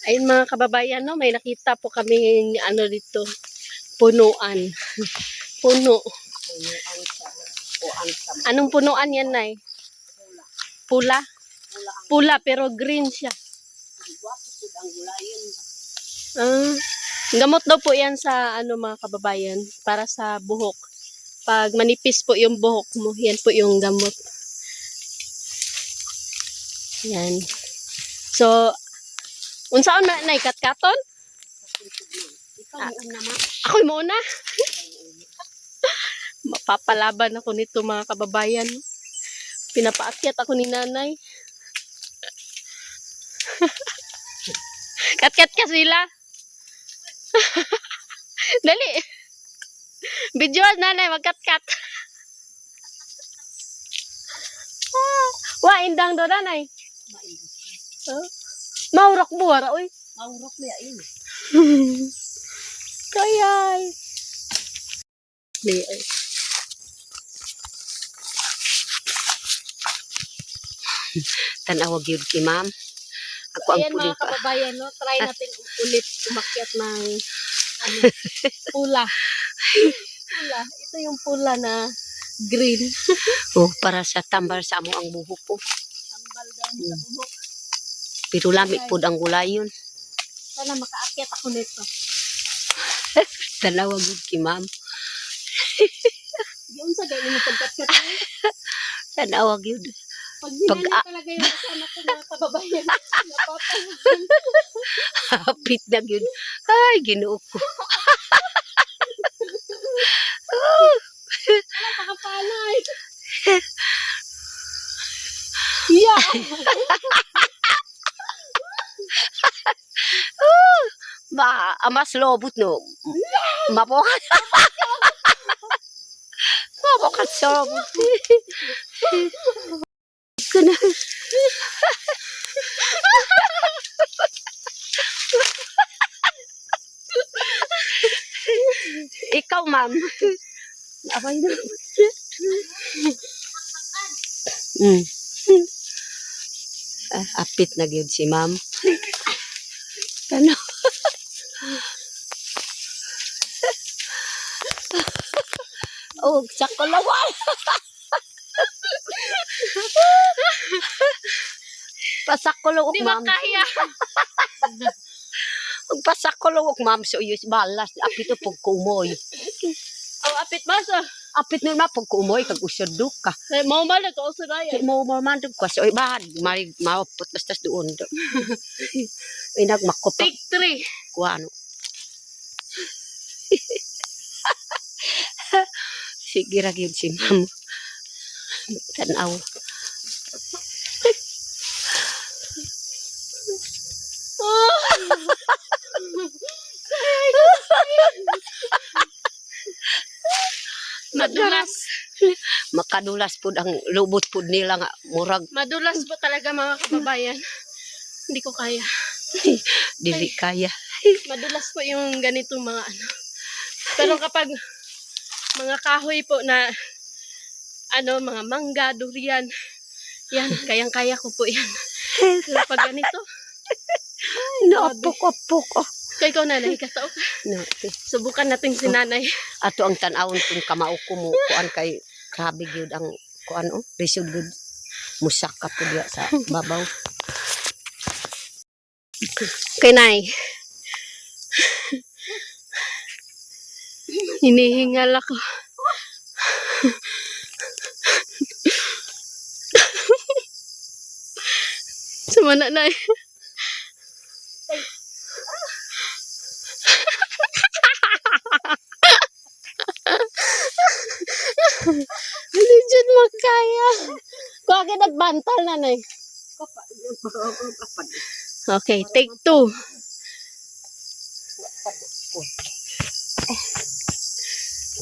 Ayun mga kababayan, no, may nakita po kami ano dito, punuan. Puno. Punuan sa puan sa Anong punuan yan, Nay? Pula. Pula pero green siya. gwapo pud ang gulayan. Ah, gamot daw po yan sa ano mga kababayan, para sa buhok. Pag manipis po yung buhok mo, yan po yung gamot. Yan. So, unsaon na Nay, katkaton? Ikaw mo naman. Ako'y muna. Mapapalaban ako nito mga kababayan. Pinapaakyat ako ni nanay. Kat-kat ka sila. Dali. Videoan nanay, magkat-kat. Wa, indang do nanay. Maurok buwara, uy. Maurok niya ini. Kayay. Ay. Tanawag yun ki ma'am. Ako ang Ayan mga puli pa. kababayan, no? Try natin ulit umakyat ng ano, pula. Pula. Ito yung pula na green. Oh, para sa tambal sa amo ang buhok ko. Tambal daw sa buhok. Pero lamig pud ang gulayon. Sana makaakyat ako nito. Tanawag yun ki ma'am. Yung sa ganyan mo pagkat-kat. Tanawag yun. Pag dinala talaga yung kasama ko mga kababayan. Napapayagan. Hapit na yun. Ay, ginoo ko. Ano, pakapalay. Yeah. Mas lobot no. Mapokat. Mapokat sa lobot. Kuna. Ikaw, ma'am. Abay na. Apit na gyud si ma'am. Ano? Oh, sakulawal. Pasakulo Di ma'am. makaya. Pasakulo ma'am so yus balas apito pag kumoy. Ang apit basa. Apit na pag kumoy kag usod ka. Mau malag ko sa daya. Mo man dug ko so ibad mari maupot bastas doon. Inag makop Take 3. kuano. Sige ra gyud si ma'am. Tanaw. Madulas. Makadulas pud ang lubot pud nila nga murag Madulas po talaga mga kababayan. Hindi ko kaya. dili kaya. Madulas po yung ganitong mga ano. Pero kapag mga kahoy po na ano, mga mangga, durian, yan, kayang-kaya ko po yan. Pero pag ganito, Apok. kaya ikaw nanay, katao ka. No, Subukan natin si nanay. ato ang tan-awon kung kamao ko mo kuan kay grabe gyud ang kuan resod gyud musaka pud diha sa babaw. Kay nay. Hinihingal ako. Sumana nay. Hindi dyan makaya. Kung akin nagbantal na nay. Okay, take 2.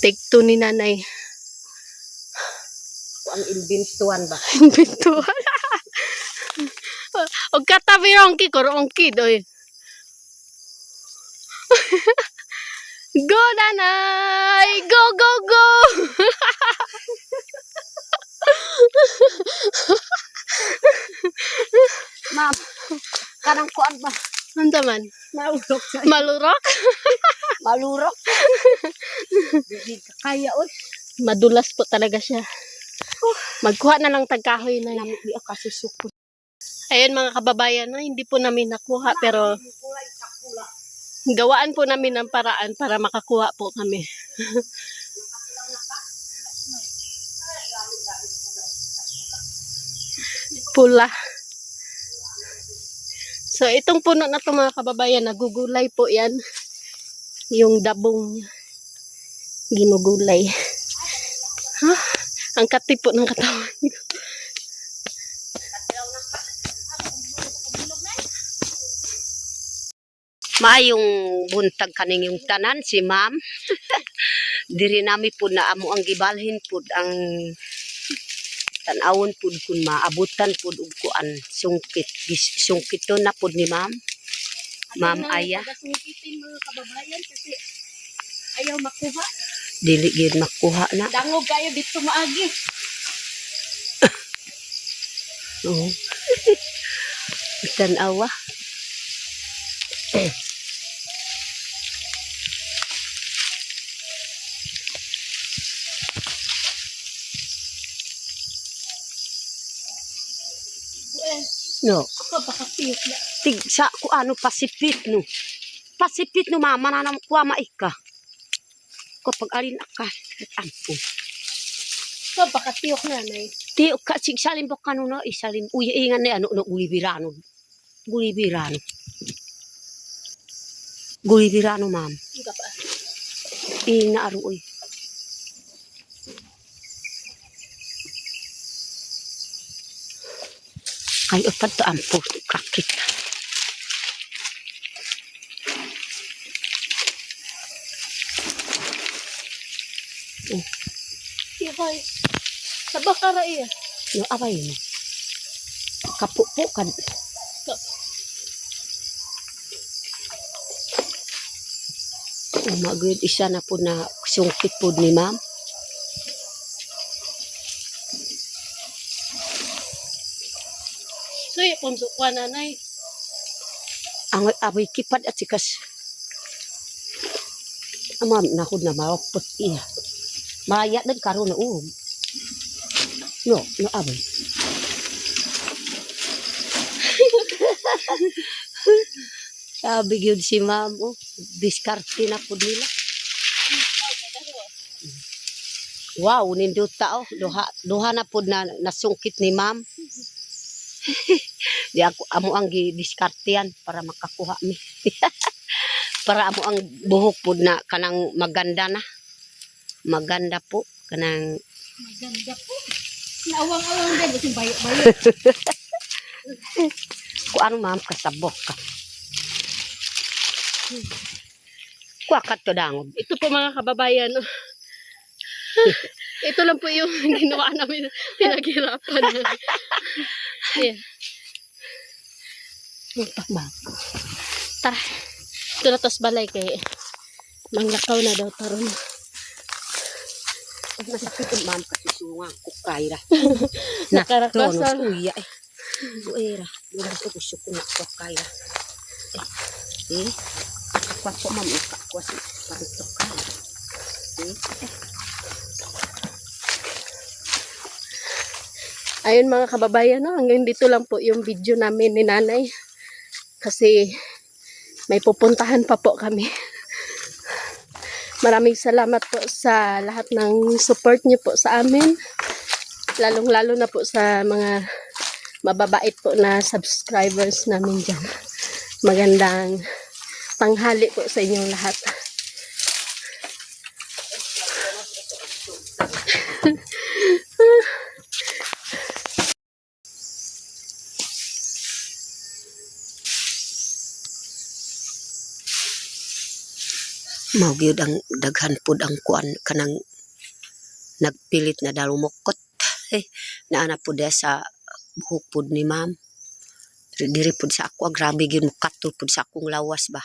Take 2 ni nanay. Ang inbintuan ba? Pintuan. Og katabi rongki ko rongki doy. Go nanay, go go go. Ma'am, kanang kuan ba? Ano man? Maurok sa Malurok? malurok. Di ka kaya oy. Madulas po talaga siya. Magkuha na lang tagkahoy na yun. Lamig di ako susukot. Ayun mga kababayan, no, hindi po namin nakuha pero gawaan po namin ng paraan para makakuha po kami. Pula. So itong puno na to mga kababayan, nagugulay po yan. Yung dabong niya. Ginugulay. Ha? Ang kati po ng katawan. Maayong buntag kaning yung tanan si ma'am. Diri nami pud na amo ang gibalhin pud ang tanawon pud kun maabutan pud og kuan sungkit. Sungkit to na pud ni ma'am. Ma'am Aya. Pagasungkitin mga kababayan kasi ayaw makuha. Dili gyud makuha na. Dangog kayo dito maagi. Oo. Tanawa. No. Ako baka tiyok na. Tig sa ku ano pasipit no. Pasipit no mama na nam kuha maika. Kapag alin akal ampo. Ako baka tiyok na nay. Ti ka sig salim po kanuno isalim uy ingan ni ano no gulibirano. Gulibirano. Gulibirano ma'am. Hindi pa. Ina aro uy. Ay upad to ampo kakit. Tiyokay. Sa bakara iya. No away mo. Kapupo kan. Umagod isa na po na sungkit po ni ma'am. So yung kumsukwa nanay. Ang aboy kipad at sikas. Ma'am nahod na mawapot iya. Maya din karon na No, no aboy. Sabi gyud si ma'am diskarte na po nila. Wow, nindot ta duha na po na nasungkit ni ma'am. Di ako amo ang gidiskartean para makakuha mi. Para amo ang buhok po na kanang maganda na. Maganda po kanang Maganda po. Naawang-awang din. Kasi bayo-bayo. kuan ma'am kasabok ka. Kuha ka to dangog. Ito po mga kababayan. No? Ito lang po yung ginawa namin. Pinaghirapan namin. Ayan. Ma'am. Tara. Ito na tos balay kay manglakaw na daw taron. Masakit ang ma'am kasi sunga ko kaira. Nakarakasan. Uya eh. Buera. Yung gusto ko suko na ko kaira. Akwa ko ma'am. Akwa si parito kaira. Ayun mga kababayan, no? Hanggang dito lang po yung video namin ni nanay. Kasi may pupuntahan pa po kami. Maraming salamat po sa lahat ng support niyo po sa amin. Lalong-lalo na po sa mga mababait po na subscribers namin dyan. Magandang tanghali po sa inyong lahat. Maugyod ang daghan pud ang kuan kanang nagpilit na dalumokot. Naana pud sa buhok pud ni ma'am. Diri pud sa ako grabe gyud mukato pud sa akong lawas ba.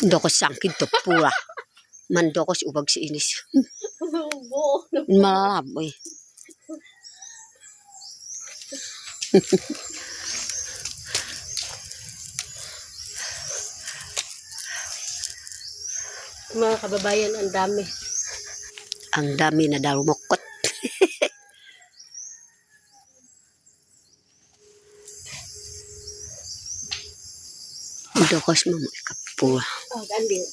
Dokos sangkid to pura. Mandokos ubag si inis. Malaboy. Mga kababayan, ang dami. Ang dami na dalumokot. Dokos mo mo ikapua. Oh, gandil.